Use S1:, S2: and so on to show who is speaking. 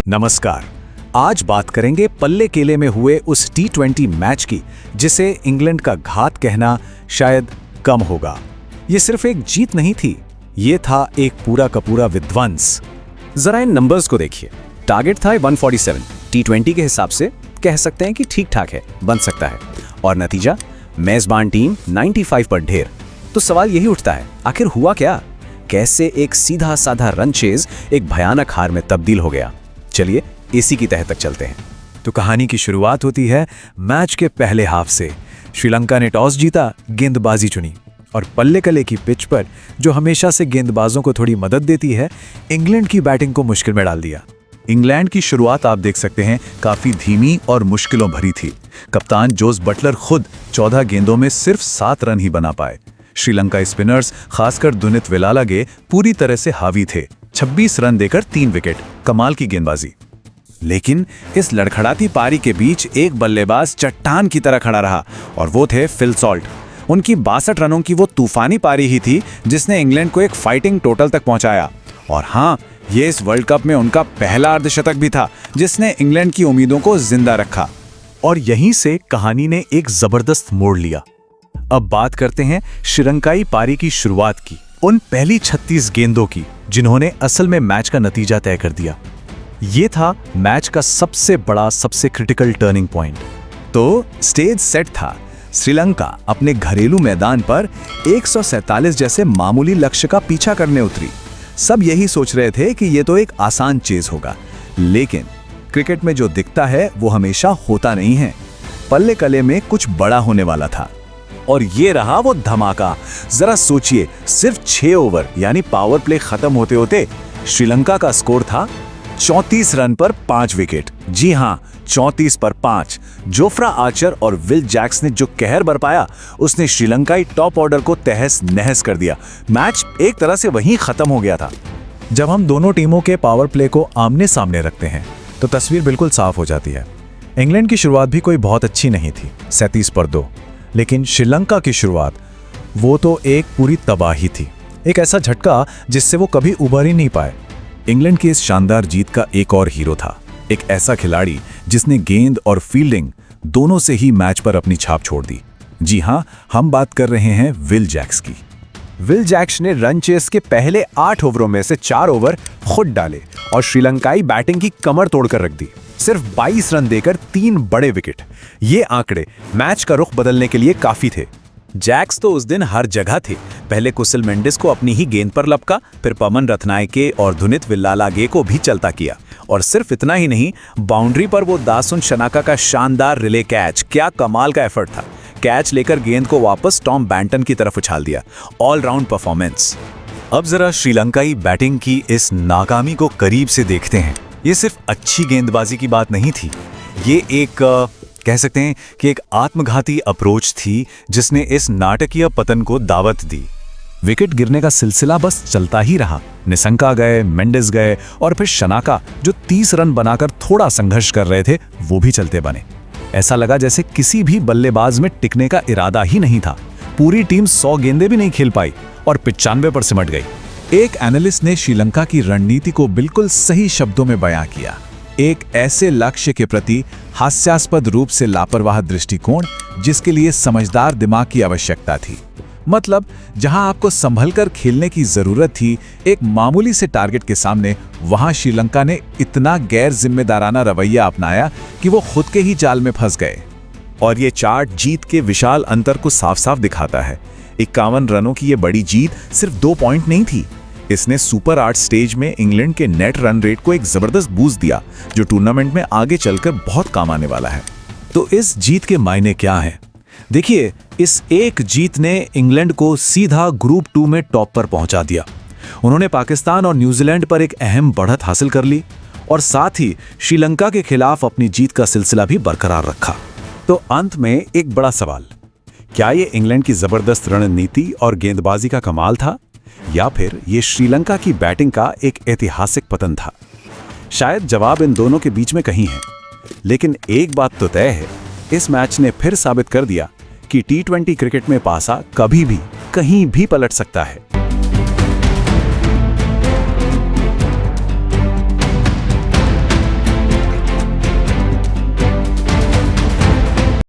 S1: नमस्कार। आज बात करेंगे पल्ले केले में हुए उस T20 मैच की जिसे इंग्लैंड का घात कहना शायद कम होगा। ये सिर्फ एक जीत नहीं थी, ये था एक पूरा का पूरा विध्वंस।
S2: जरा इन नंबर्स को देखिए। टारगेट था 147, T20 के हिसाब से कह सकते हैं कि ठीक ठाक है, बन सकता है। और नतीजा, मेजबान टीम 95 पर ढेर। तो सवाल यही उठता है, आखिर हुआ क्या? कैसे एक सीधा साधा रन चेज एक भयानक हार में तब्दील हो गया? चलिए इसी की तह तक चलते हैं।
S1: तो कहानी की शुरुआत होती है मैच के पहले हाफ से। श्रीलंका ने टॉस जीता, गेंदबाजी चुनी और पल्ले कले की पिच पर, जो हमेशा से गेंदबाजों को थोड़ी मदद देती है, इंग्लैंड की बैटिंग को मुश्किल में डाल दिया। इंग्लैंड की शुरुआत आप देख सकते हैं काफी धीमी और मुश्किलों भरी थी। कप्तान जोस बटलर खुद 14 गेंदों में सिर्फ 7 रन ही बना पाए। श्रीलंका स्पिनर्स, खासकर दुनित विलालागे, पूरी तरह से हावी थे। 26 रन देकर 3 विकेट, कमाल की गेंदबाजी। लेकिन इस लड़खड़ाती पारी के बीच एक बल्लेबाज चट्टान की तरह खड़ा रहा और वो थे फिल सॉल्ट। उनकी 62 रनों की वो तूफानी पारी ही थी जिसने इंग्लैंड को एक फाइटिंग टोटल तक पहुंचाया। और हाँ, ये इस वर्ल्ड कप में उनका पहला अर्धशतक भी था जिसने इंग्लैंड की उम्मीदों को जिंदा रखा। और यहीं से कहानी ने एक जबरदस्त मोड़ लिया। अब बात करते हैं श्रीलंकाई पारी की शुरुआत की, उन पहली 36 गेंदों की जिन्होंने असल में मैच का नतीजा तय कर दिया। ये था मैच का सबसे बड़ा, सबसे क्रिटिकल टर्निंग पॉइंट। तो स्टेज सेट था। श्रीलंका अपने घरेलू मैदान पर 147 जैसे मामूली लक्ष्य का पीछा करने उतरी। सब यही सोच रहे थे कि ये तो एक आसान चेज होगा, लेकिन क्रिकेट में जो दिखता है वो हमेशा होता नहीं है। पल्ले कले में कुछ बड़ा होने वाला था और ये रहा वो धमाका। जरा सोचिए, सिर्फ 6 ओवर यानी पावर प्ले खत्म होते होते श्रीलंका का स्कोर था 34 रन पर 5 विकेट। जी हां, 34 पर 5। जोफ्रा आर्चर और विल जैक्स ने जो कहर बरपाया, उसने श्रीलंकाई टॉप ऑर्डर को तहस नहस कर दिया। मैच एक तरह से वहीं खत्म हो गया था। जब हम दोनों टीमों के पावर प्ले को आमने सामने रखते हैं तो तस्वीर बिल्कुल साफ हो जाती है। इंग्लैंड की शुरुआत भी कोई बहुत अच्छी नहीं थी, 37 पर 2। लेकिन श्रीलंका की शुरुआत, वो तो एक पूरी तबाही थी। एक ऐसा झटका जिससे वो कभी उबर ही नहीं पाए। इंग्लैंड की इस शानदार जीत का एक और हीरो था, एक ऐसा खिलाड़ी जिसने गेंद और फील्डिंग दोनों से ही मैच पर अपनी छाप छोड़ दी। जी हां, हम बात कर रहे हैं विल जैक्स की।
S2: विल जैक्स ने रन चेस के पहले 8 ओवरों में से 4 ओवर खुद डाले और श्रीलंकाई बैटिंग की कमर तोड़कर रख दी। सिर्फ 22 रन देकर 3 बड़े विकेट। ये आंकड़े मैच का रुख बदलने के लिए काफी थे। जैक्स तो उस दिन हर जगह थे। पहले कुशल मेंडिस को अपनी ही गेंद पर लपका, फिर पवन रत्नायके और धुनित विलालागे को भी चलता किया। और सिर्फ इतना ही नहीं, बाउंड्री पर वो दासुन शनाका का शानदार रिले कैच, क्या कमाल का एफर्ट था। कैच लेकर गेंद को वापस टॉम बैंटन की तरफ उछाल दिया। All round performance.
S1: अब जरा श्रीलंकाई बैटिंग की इस नाकामी को करीब से देखते हैं। ये सिर्फ अच्छी गेंदबाजी की बात नहीं थी, ये एक कह सकते हैं कि एक आत्मघाती अप्रोच थी जिसने इस नाटकीय पतन को दावत दी। विकेट गिरने का सिलसिला बस चलता ही रहा। निसंका गए, मेंडिस गए और फिर शनाका, जो 30 रन बनाकर थोड़ा संघर्ष कर रहे थे, वो भी चलते बने। ऐसा लगा जैसे किसी भी बल्लेबाज में टिकने का इरादा ही नहीं था। पूरी टीम 100 गेंदें भी नहीं खेल पाई और 95 पर सिमट गई। एक एनालिस्ट ने श्रीलंका की रणनीति को बिल्कुल सही शब्दों में बयां किया, एक ऐसे लक्ष्य के प्रति हास्यास्पद रूप से लापरवाह दृष्टिकोण जिसके लिए समझदार दिमाग की आवश्यकता थी। मतलब जहां आपको संभलकर खेलने की जरूरत थी, एक मामूली से टारगेट के सामने, वहां श्रीलंका ने इतना गैर जिम्मेदाराना रवैया अपनाया कि वो खुद के ही जाल में फंस गए। और ये चार्ट जीत के विशाल अंतर को साफ साफ दिखाता है। 51 रनों की ये बड़ी जीत सिर्फ 2 पॉइंट नहीं थी, इसने सुपर 8 स्टेज में इंग्लैंड के नेट रन रेट को एक जबरदस्त बूस्ट दिया, जो टूर्नामेंट में आगे चलकर बहुत काम आने वाला है। तो इस जीत के मायने क्या हैं? देखिए, इस एक जीत ने इंग्लैंड को सीधा ग्रुप 2 में टॉप पर पहुंचा दिया। उन्होंने पाकिस्तान और न्यूजीलैंड पर एक अहम बढ़त हासिल कर ली और साथ ही श्रीलंका के खिलाफ अपनी जीत का सिलसिला भी बरकरार रखा। तो अंत में एक बड़ा सवाल, क्या ये इंग्लैंड की जबरदस्त रणनीति और गेंदबाजी का कमाल था, या फिर ये श्रीलंका की बैटिंग का एक ऐतिहासिक पतन था? शायद जवाब इन दोनों के बीच में कहीं है। लेकिन एक बात तो तय है, इस मैच ने फिर साबित कर दिया कि T20 क्रिकेट में पासा कभी भी कहीं भी पलट सकता है।